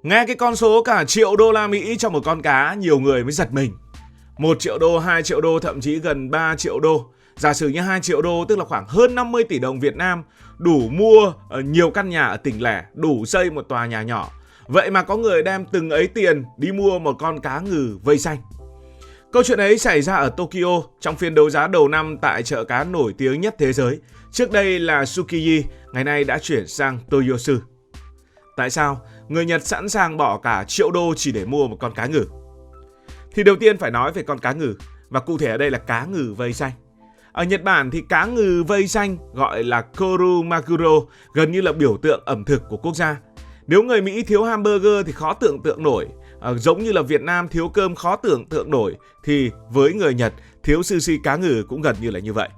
Nghe cái con số cả triệu đô la Mỹ cho một con cá, nhiều người mới giật mình. 1 triệu đô, 2 triệu đô, thậm chí gần 3 triệu đô. Giả sử như 2 triệu đô tức là khoảng hơn 50 tỷ đồng Việt Nam, đủ mua nhiều căn nhà ở tỉnh lẻ, đủ xây một tòa nhà nhỏ. Vậy mà có người đem từng ấy tiền đi mua một con cá ngừ vây xanh. Câu chuyện ấy xảy ra ở Tokyo trong phiên đấu giá đầu năm tại chợ cá nổi tiếng nhất thế giới. Trước đây là Tsukiji, ngày nay đã chuyển sang Toyosu. Tại sao người Nhật sẵn sàng bỏ cả triệu đô chỉ để mua một con cá ngừ? Thì đầu tiên phải nói về con cá ngừ, và cụ thể ở đây là cá ngừ vây xanh. Ở Nhật Bản thì cá ngừ vây xanh gọi là Koru Maguro gần như là biểu tượng ẩm thực của quốc gia. Nếu người Mỹ thiếu hamburger thì khó tưởng tượng nổi, giống như là Việt Nam thiếu cơm khó tưởng tượng nổi, thì với người Nhật thiếu sushi cá ngừ cũng gần như là như vậy.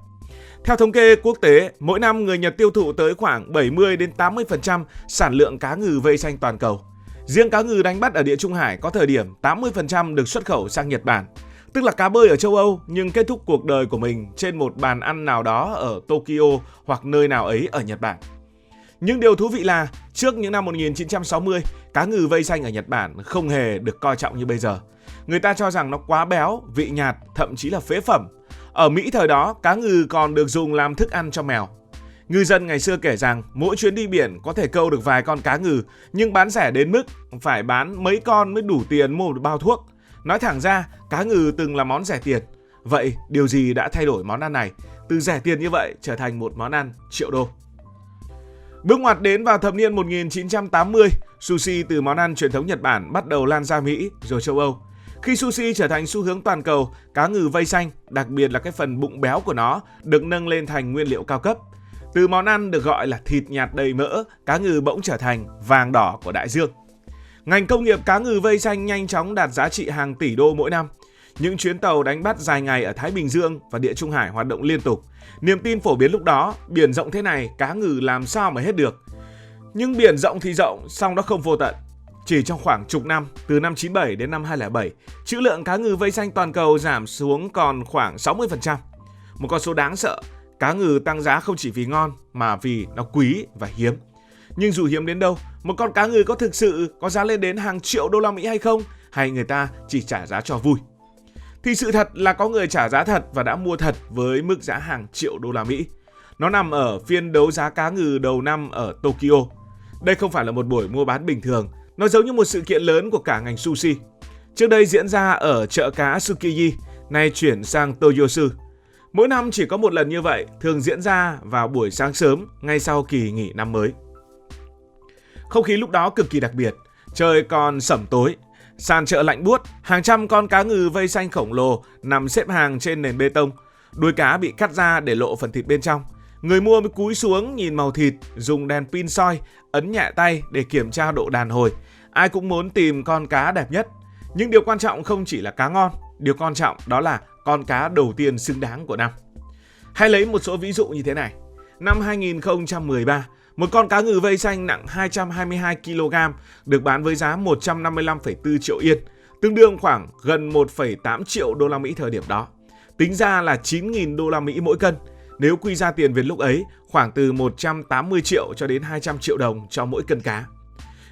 Theo thống kê quốc tế, mỗi năm người Nhật tiêu thụ tới khoảng 70 đến 80% sản lượng cá ngừ vây xanh toàn cầu. Riêng cá ngừ đánh bắt ở Địa Trung Hải có thời điểm 80% được xuất khẩu sang Nhật Bản, tức là cá bơi ở châu Âu nhưng kết thúc cuộc đời của mình trên một bàn ăn nào đó ở Tokyo hoặc nơi nào ấy ở Nhật Bản. Nhưng điều thú vị là trước những năm 1960, cá ngừ vây xanh ở Nhật Bản không hề được coi trọng như bây giờ. Người ta cho rằng nó quá béo, vị nhạt, thậm chí là phế phẩm. Ở Mỹ thời đó, cá ngừ còn được dùng làm thức ăn cho mèo. Ngư dân ngày xưa kể rằng mỗi chuyến đi biển có thể câu được vài con cá ngừ, nhưng bán rẻ đến mức phải bán mấy con mới đủ tiền mua một bao thuốc. Nói thẳng ra, cá ngừ từng là món rẻ tiền. Vậy điều gì đã thay đổi món ăn này từ rẻ tiền như vậy trở thành một món ăn triệu đô? Bước ngoặt đến vào thập niên 1980, sushi từ món ăn truyền thống Nhật Bản bắt đầu lan ra Mỹ rồi châu Âu. Khi sushi trở thành xu hướng toàn cầu, cá ngừ vây xanh, đặc biệt là cái phần bụng béo của nó, được nâng lên thành nguyên liệu cao cấp. Từ món ăn được gọi là thịt nhạt đầy mỡ, cá ngừ bỗng trở thành vàng đỏ của đại dương. Ngành công nghiệp cá ngừ vây xanh nhanh chóng đạt giá trị hàng tỷ đô mỗi năm. Những chuyến tàu đánh bắt dài ngày ở Thái Bình Dương và Địa Trung Hải hoạt động liên tục. Niềm tin phổ biến lúc đó, biển rộng thế này, cá ngừ làm sao mà hết được. Nhưng biển rộng thì rộng, song nó không vô tận. Chỉ trong khoảng chục năm, từ năm 97 đến năm 2007, trữ lượng cá ngừ vây xanh toàn cầu giảm xuống còn khoảng 60%. Một con số đáng sợ, cá ngừ tăng giá không chỉ vì ngon mà vì nó quý và hiếm. Nhưng dù hiếm đến đâu, một con cá ngừ có thực sự có giá lên đến hàng triệu đô la Mỹ hay không? Hay người ta chỉ trả giá cho vui? Thì sự thật là có người trả giá thật và đã mua thật với mức giá hàng triệu đô la Mỹ. Nó nằm ở phiên đấu giá cá ngừ đầu năm ở Tokyo. Đây không phải là một buổi mua bán bình thường, nó giống như một sự kiện lớn của cả ngành sushi. Trước đây diễn ra ở chợ cá Tsukiji, nay chuyển sang Toyosu. Mỗi năm chỉ có một lần như vậy, thường diễn ra vào buổi sáng sớm ngay sau kỳ nghỉ năm mới. Không khí lúc đó cực kỳ đặc biệt, trời còn sẩm tối. Sàn chợ lạnh buốt, hàng trăm con cá ngừ vây xanh khổng lồ nằm xếp hàng trên nền bê tông. Đuôi cá bị cắt ra để lộ phần thịt bên trong. Người mua mới cúi xuống nhìn màu thịt, dùng đèn pin soi, ấn nhẹ tay để kiểm tra độ đàn hồi. Ai cũng muốn tìm con cá đẹp nhất. Nhưng điều quan trọng không chỉ là cá ngon, điều quan trọng đó là con cá đầu tiên xứng đáng của năm. Hãy lấy một số ví dụ như thế này. Năm 2013, một con cá ngừ vây xanh nặng 222 kg được bán với giá 155,4 triệu yên, tương đương khoảng gần 1,8 triệu đô la Mỹ thời điểm đó. Tính ra là 9.000 đô la Mỹ mỗi cân. Nếu quy ra tiền Việt lúc ấy, khoảng từ 180 triệu cho đến 200 triệu đồng cho mỗi cân cá.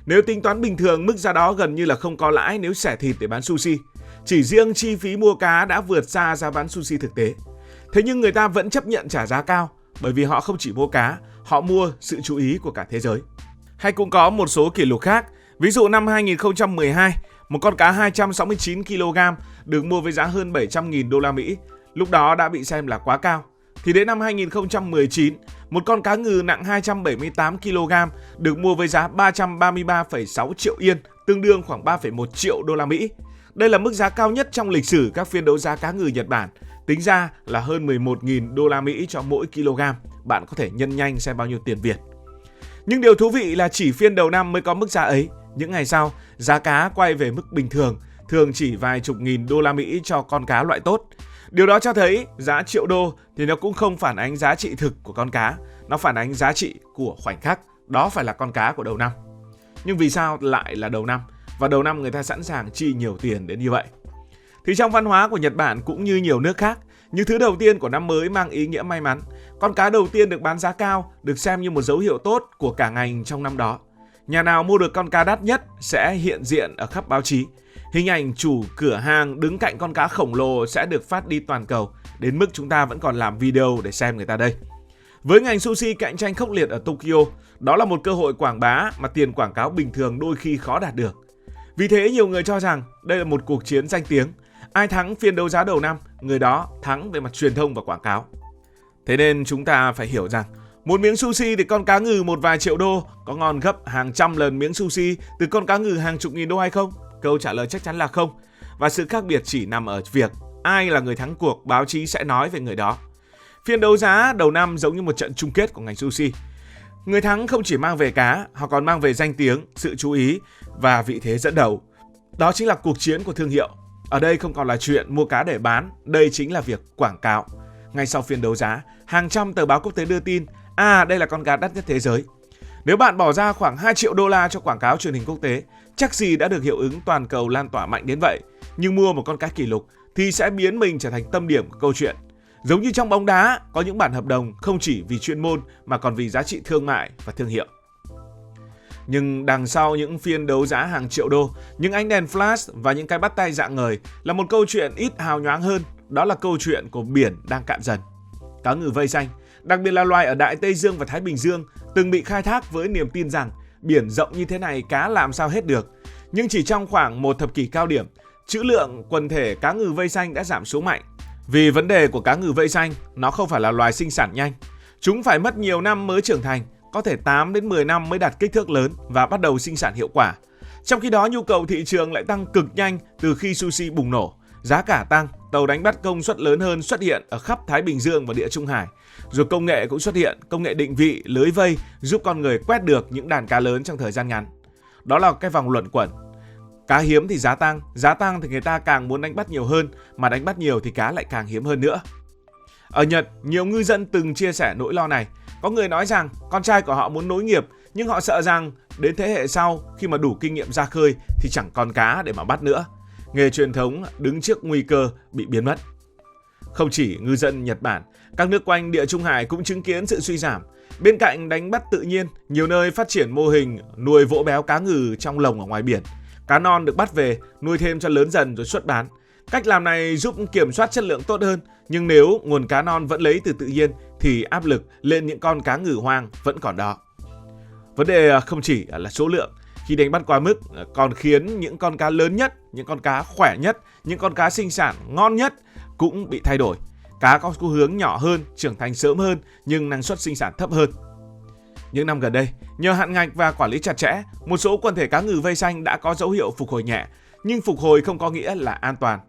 Nếu tính toán bình thường, mức giá đó gần như là không có lãi nếu xẻ thịt để bán sushi. Chỉ riêng chi phí mua cá đã vượt xa giá bán sushi thực tế. Thế nhưng người ta vẫn chấp nhận trả giá cao, bởi vì họ không chỉ mua cá, họ mua sự chú ý của cả thế giới. Hay cũng có một số kỷ lục khác. Ví dụ năm 2012, một con cá 269 kg được mua với giá hơn 700.000 đô la Mỹ. Lúc đó đã bị xem là quá cao. Thì đến năm 2019, một con cá ngừ nặng 278 kg được mua với giá 333,6 triệu yên, tương đương khoảng 3,1 triệu đô la Mỹ. Đây là mức giá cao nhất trong lịch sử các phiên đấu giá cá ngừ Nhật Bản. Tính ra là hơn 11.000 đô la Mỹ cho mỗi kg. Bạn có thể nhân nhanh xem bao nhiêu tiền Việt. Nhưng điều thú vị là chỉ phiên đầu năm mới có mức giá ấy. Những ngày sau, giá cá quay về mức bình thường, thường chỉ vài chục nghìn đô la Mỹ cho con cá loại tốt. Điều đó cho thấy giá triệu đô thì nó cũng không phản ánh giá trị thực của con cá, nó phản ánh giá trị của khoảnh khắc, đó phải là con cá của đầu năm. Nhưng vì sao lại là đầu năm? Và đầu năm người ta sẵn sàng chi nhiều tiền đến như vậy. Thì trong văn hóa của Nhật Bản cũng như nhiều nước khác, những thứ đầu tiên của năm mới mang ý nghĩa may mắn. Con cá đầu tiên được bán giá cao được xem như một dấu hiệu tốt của cả ngành trong năm đó. Nhà nào mua được con cá đắt nhất sẽ hiện diện ở khắp báo chí. Hình ảnh chủ cửa hàng đứng cạnh con cá khổng lồ sẽ được phát đi toàn cầu, đến mức chúng ta vẫn còn làm video để xem người ta đây. Với ngành sushi cạnh tranh khốc liệt ở Tokyo, đó là một cơ hội quảng bá mà tiền quảng cáo bình thường đôi khi khó đạt được. Vì thế nhiều người cho rằng đây là một cuộc chiến danh tiếng. Ai thắng phiên đấu giá đầu năm, người đó thắng về mặt truyền thông và quảng cáo. Thế nên chúng ta phải hiểu rằng một miếng sushi từ con cá ngừ một vài triệu đô có ngon gấp hàng trăm lần miếng sushi từ con cá ngừ hàng chục nghìn đô hay không? Câu trả lời chắc chắn là không. Và sự khác biệt chỉ nằm ở việc ai là người thắng cuộc, báo chí sẽ nói về người đó. Phiên đấu giá đầu năm giống như một trận chung kết của ngành sushi. Người thắng không chỉ mang về cá, họ còn mang về danh tiếng, sự chú ý và vị thế dẫn đầu. Đó chính là cuộc chiến của thương hiệu. Ở đây không còn là chuyện mua cá để bán, đây chính là việc quảng cáo. Ngay sau phiên đấu giá, hàng trăm tờ báo quốc tế đưa tin, đây là con cá đắt nhất thế giới. Nếu bạn bỏ ra khoảng 2 triệu đô la cho quảng cáo truyền hình quốc tế, chắc gì đã được hiệu ứng toàn cầu lan tỏa mạnh đến vậy. Nhưng mua một con cá kỷ lục thì sẽ biến mình trở thành tâm điểm của câu chuyện. Giống như trong bóng đá, có những bản hợp đồng không chỉ vì chuyên môn mà còn vì giá trị thương mại và thương hiệu. Nhưng đằng sau những phiên đấu giá hàng triệu đô, những ánh đèn flash và những cái bắt tay rạng ngời là một câu chuyện ít hào nhoáng hơn. Đó là câu chuyện của biển đang cạn dần. Cá ngừ vây xanh, đặc biệt là loài ở Đại Tây Dương và Thái Bình Dương, từng bị khai thác với niềm tin rằng biển rộng như thế này cá làm sao hết được. Nhưng chỉ trong khoảng một thập kỷ cao điểm, trữ lượng quần thể cá ngừ vây xanh đã giảm xuống mạnh. Vì vấn đề của cá ngừ vây xanh, nó không phải là loài sinh sản nhanh. Chúng phải mất nhiều năm mới trưởng thành, có thể 8 đến 10 năm mới đạt kích thước lớn và bắt đầu sinh sản hiệu quả. Trong khi đó nhu cầu thị trường lại tăng cực nhanh từ khi sushi bùng nổ. Giá cả tăng, tàu đánh bắt công suất lớn hơn xuất hiện ở khắp Thái Bình Dương và Địa Trung Hải. Rồi công nghệ cũng xuất hiện, công nghệ định vị, lưới vây giúp con người quét được những đàn cá lớn trong thời gian ngắn. Đó là cái vòng luẩn quẩn. Cá hiếm thì giá tăng thì người ta càng muốn đánh bắt nhiều hơn, mà đánh bắt nhiều thì cá lại càng hiếm hơn nữa. Ở Nhật, nhiều ngư dân từng chia sẻ nỗi lo này. Có người nói rằng con trai của họ muốn nối nghiệp, nhưng họ sợ rằng đến thế hệ sau khi mà đủ kinh nghiệm ra khơi thì chẳng còn cá để mà bắt nữa. Nghề truyền thống đứng trước nguy cơ bị biến mất. Không chỉ ngư dân Nhật Bản, các nước quanh Địa Trung Hải cũng chứng kiến sự suy giảm. Bên cạnh đánh bắt tự nhiên, nhiều nơi phát triển mô hình nuôi vỗ béo cá ngừ trong lồng ở ngoài biển. Cá non được bắt về, nuôi thêm cho lớn dần rồi xuất bán. Cách làm này giúp kiểm soát chất lượng tốt hơn, nhưng nếu nguồn cá non vẫn lấy từ tự nhiên thì áp lực lên những con cá ngừ hoang vẫn còn đó. Vấn đề không chỉ là số lượng, khi đánh bắt quá mức còn khiến những con cá lớn nhất, những con cá khỏe nhất, những con cá sinh sản ngon nhất cũng bị thay đổi. Cá có xu hướng nhỏ hơn, trưởng thành sớm hơn nhưng năng suất sinh sản thấp hơn. Những năm gần đây, nhờ hạn ngạch và quản lý chặt chẽ, một số quần thể cá ngừ vây xanh đã có dấu hiệu phục hồi nhẹ, nhưng phục hồi không có nghĩa là an toàn.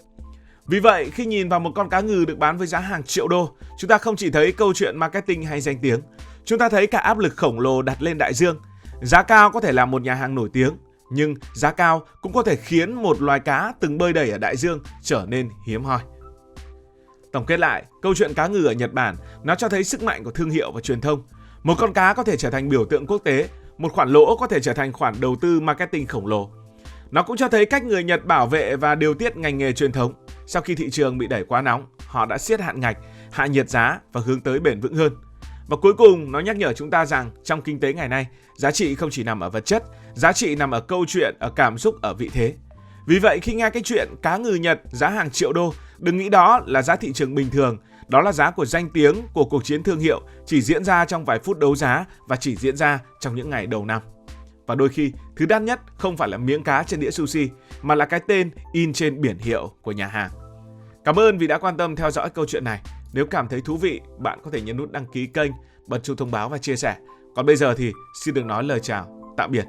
Vì vậy, khi nhìn vào một con cá ngừ được bán với giá hàng triệu đô, chúng ta không chỉ thấy câu chuyện marketing hay danh tiếng, chúng ta thấy cả áp lực khổng lồ đặt lên đại dương. Giá cao có thể làm một nhà hàng nổi tiếng, nhưng giá cao cũng có thể khiến một loài cá từng bơi đầy ở đại dương trở nên hiếm hoi. Tổng kết lại, câu chuyện cá ngừ ở Nhật Bản nó cho thấy sức mạnh của thương hiệu và truyền thông. Một con cá có thể trở thành biểu tượng quốc tế, một khoản lỗ có thể trở thành khoản đầu tư marketing khổng lồ. Nó cũng cho thấy cách người Nhật bảo vệ và điều tiết ngành nghề truyền thống. Sau khi thị trường bị đẩy quá nóng, họ đã siết hạn ngạch, hạ nhiệt giá và hướng tới bền vững hơn. Và cuối cùng, nó nhắc nhở chúng ta rằng trong kinh tế ngày nay, giá trị không chỉ nằm ở vật chất, giá trị nằm ở câu chuyện, ở cảm xúc, ở vị thế. Vì vậy, khi nghe cái chuyện cá ngừ Nhật giá hàng triệu đô, đừng nghĩ đó là giá thị trường bình thường. Đó là giá của danh tiếng, của cuộc chiến thương hiệu, chỉ diễn ra trong vài phút đấu giá và chỉ diễn ra trong những ngày đầu năm. Và đôi khi, thứ đắt nhất không phải là miếng cá trên đĩa sushi, mà là cái tên in trên biển hiệu của nhà hàng. Cảm ơn vì đã quan tâm theo dõi câu chuyện này. Nếu cảm thấy thú vị, bạn có thể nhấn nút đăng ký kênh, bật chuông thông báo và chia sẻ. Còn bây giờ thì xin được nói lời chào, tạm biệt.